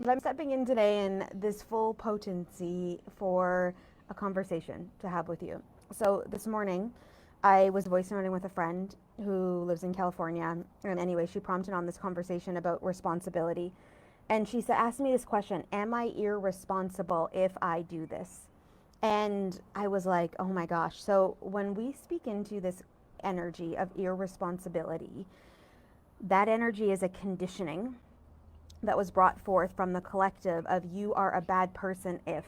I'm stepping in today in this full potency for a conversation to have with you. So this morning, I was voice noting with a friend who lives in California. And anyway, she prompted on this conversation about responsibility. And she asked me this question: am I irresponsible if I do this? And I was like, oh my gosh. So when we speak into this energy of irresponsibility, that energy is a conditioning that was brought forth from the collective of you are a bad person if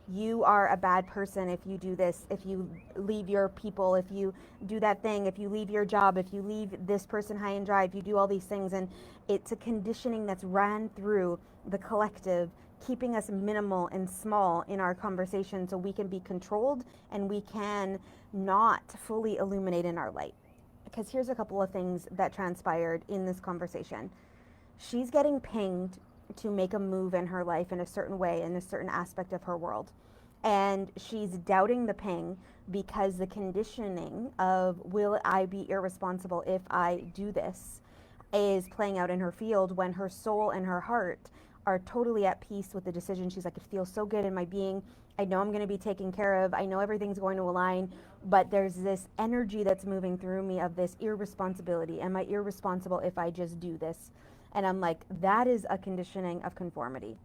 you are a bad person, if you do this, if you leave your people, if you do that thing, if you leave your job, if you leave this person high and dry, if you do all these things. And it's a conditioning that's ran through the collective, keeping us minimal and small in our conversation so we can be controlled and we can not fully illuminate in our light. Because here's a couple of things that transpired in this conversation. She's getting pinged to make a move in her life in a certain way, in a certain aspect of her world. And she's doubting the ping because the conditioning of will I be irresponsible if I do this is playing out in her field, when her soul and her heart are totally at peace with the decision. She's like, it feels so good in my being. I know I'm going to be taken care of. I know everything's going to align, but there's this energy that's moving through me of this irresponsibility. Am I irresponsible if I just do this? And I'm like, that is a conditioning of conformity.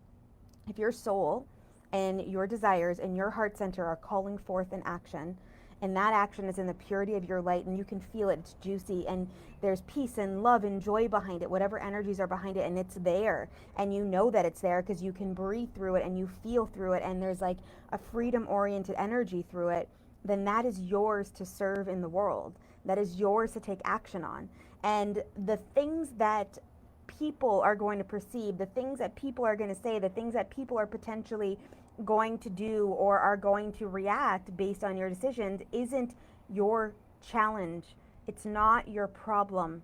If your soul and your desires and your heart center are calling forth an action, and that action is in the purity of your light, and you can feel it, it's juicy, and there's peace and love and joy behind it, whatever energies are behind it, and it's there, and you know that it's there because you can breathe through it and you feel through it, and there's like a freedom-oriented energy through it, then that is yours to serve in the world. That is yours to take action on. And the things that people are going to perceive, the things that people are going to say, the things that people are potentially going to do or are going to react based on your decisions isn't your challenge. It's not your problem.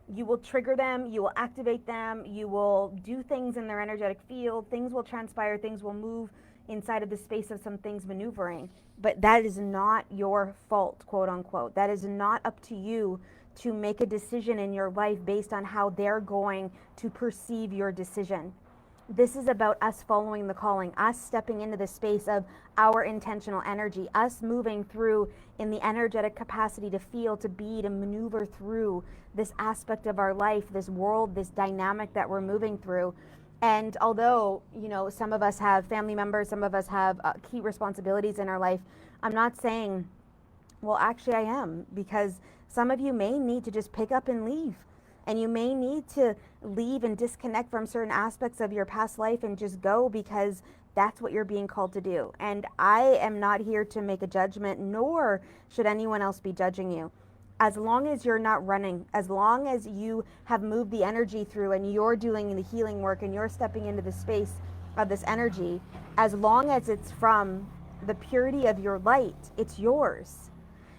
You will trigger them, you will activate them, you will do things in their energetic field, things will transpire, things will move inside of the space of some things maneuvering. But that is not your fault, quote unquote. That is not up to you to make a decision in your life based on how they're going to perceive your decision. This is about us following the calling, us stepping into the space of our intentional energy, us moving through in the energetic capacity to feel, to be, to maneuver through this aspect of our life, this world, this dynamic that we're moving through. And although, some of us have family members, some of us have key responsibilities in our life, I'm not saying, well, actually I am, because some of you may need to just pick up and leave. And you may need to leave and disconnect from certain aspects of your past life and just go because that's what you're being called to do. And I am not here to make a judgment, nor should anyone else be judging you. As long as you're not running, as long as you have moved the energy through and you're doing the healing work and you're stepping into the space of this energy, as long as it's from the purity of your light, it's yours.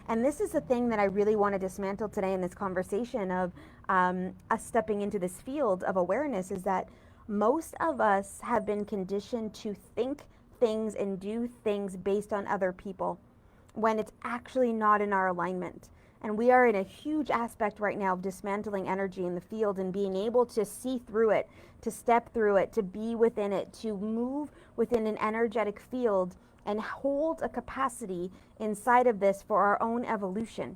And this is the thing that I really want to dismantle today in this conversation of us stepping into this field of awareness, is that most of us have been conditioned to think things and do things based on other people when it's actually not in our alignment. And we are in a huge aspect right now of dismantling energy in the field and being able to see through it, to step through it, to be within it, to move within an energetic field and hold a capacity inside of this for our own evolution.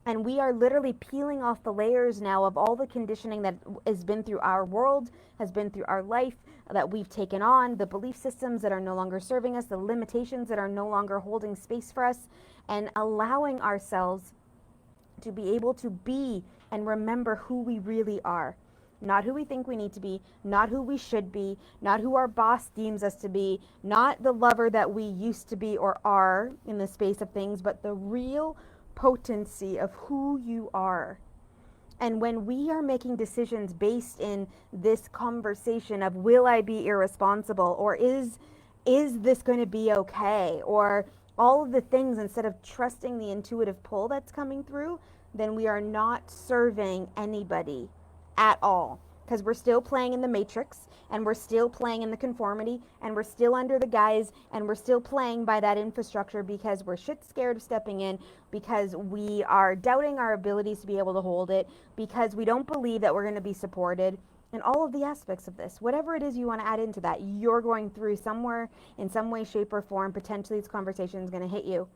And we are literally peeling off the layers now of all the conditioning that has been through our world, has been through our life, that we've taken on, the belief systems that are no longer serving us, the limitations that are no longer holding space for us, and allowing ourselves to be able to be and remember who we really are. Not who we think we need to be, not who we should be, not who our boss deems us to be, not the lover that we used to be or are in the space of things, but the real potency of who you are. And when we are making decisions based in this conversation of will I be irresponsible, or is this going to be okay, or all of the things, instead of trusting the intuitive pull that's coming through, then we are not serving anybody at all, because we're still playing in the matrix, and we're still playing in the conformity, and we're still under the guise, and we're still playing by that infrastructure because we're shit scared of stepping in, because we are doubting our abilities to be able to hold it, because we don't believe that we're going to be supported. And all of the aspects of this, whatever it is you want to add into that, you're going through somewhere in some way, shape, or form. Potentially, this conversation is going to hit you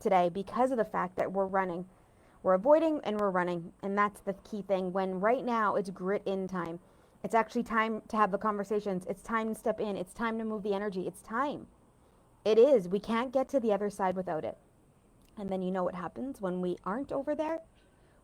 today because of the fact that we're running. We're avoiding and we're running. And that's the key thing. When right now it's grit in time, it's actually time to have the conversations. It's time to step in. It's time to move the energy. It's time. It is. We can't get to the other side without it. And then you know what happens when we aren't over there?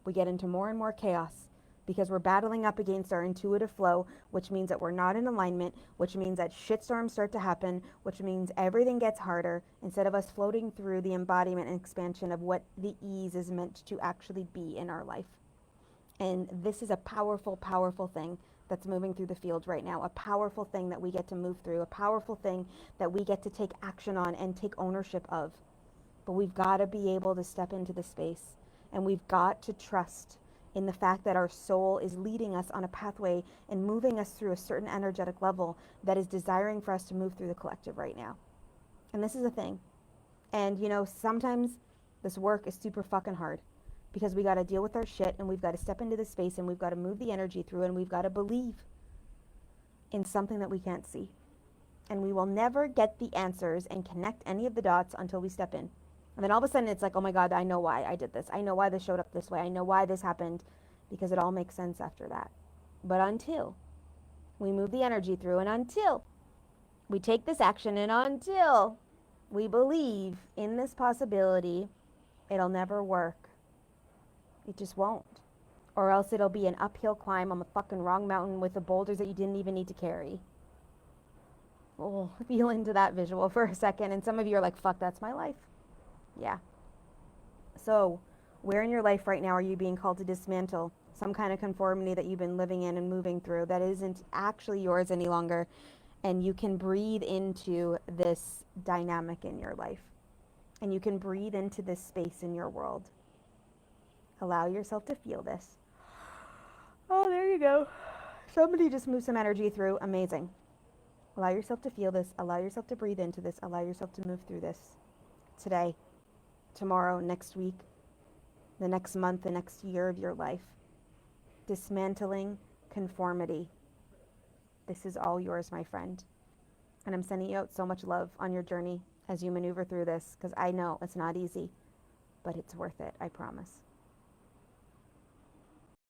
We get into more and more chaos because we're battling up against our intuitive flow, which means that we're not in alignment, which means that shitstorms start to happen, which means everything gets harder instead of us floating through the embodiment and expansion of what the ease is meant to actually be in our life. And this is a powerful, powerful thing that's moving through the field right now, a powerful thing that we get to move through, a powerful thing that we get to take action on and take ownership of. But we've got to be able to step into the space, and we've got to trust in the fact that our soul is leading us on a pathway and moving us through a certain energetic level that is desiring for us to move through the collective right now. And this is a thing. And you know, sometimes this work is super fucking hard because we got to deal with our shit, and we've got to step into the space, and we've got to move the energy through, and we've got to believe in something that we can't see. And we will never get the answers and connect any of the dots until we step in. And then all of a sudden it's like, oh my God, I know why I did this. I know why this showed up this way. I know why this happened, because it all makes sense after that. But until we move the energy through, and until we take this action, and until we believe in this possibility, it'll never work. It just won't. Or else it'll be an uphill climb on the fucking wrong mountain with the boulders that you didn't even need to carry. Oh, feel into that visual for a second. And some of you are like, fuck, that's my life. Yeah. So, where in your life right now are you being called to dismantle some kind of conformity that you've been living in and moving through that isn't actually yours any longer? And you can breathe into this dynamic in your life. And you can breathe into this space in your world. Allow yourself to feel this. Oh, there you go. Somebody just moved some energy through. Amazing. Allow yourself to feel this. Allow yourself to breathe into this. Allow yourself to move through this today, tomorrow, next week, the next month, the next year of your life. Dismantling conformity. This is all yours, my friend. And I'm sending you out so much love on your journey as you maneuver through this, because I know it's not easy, but it's worth it, I promise.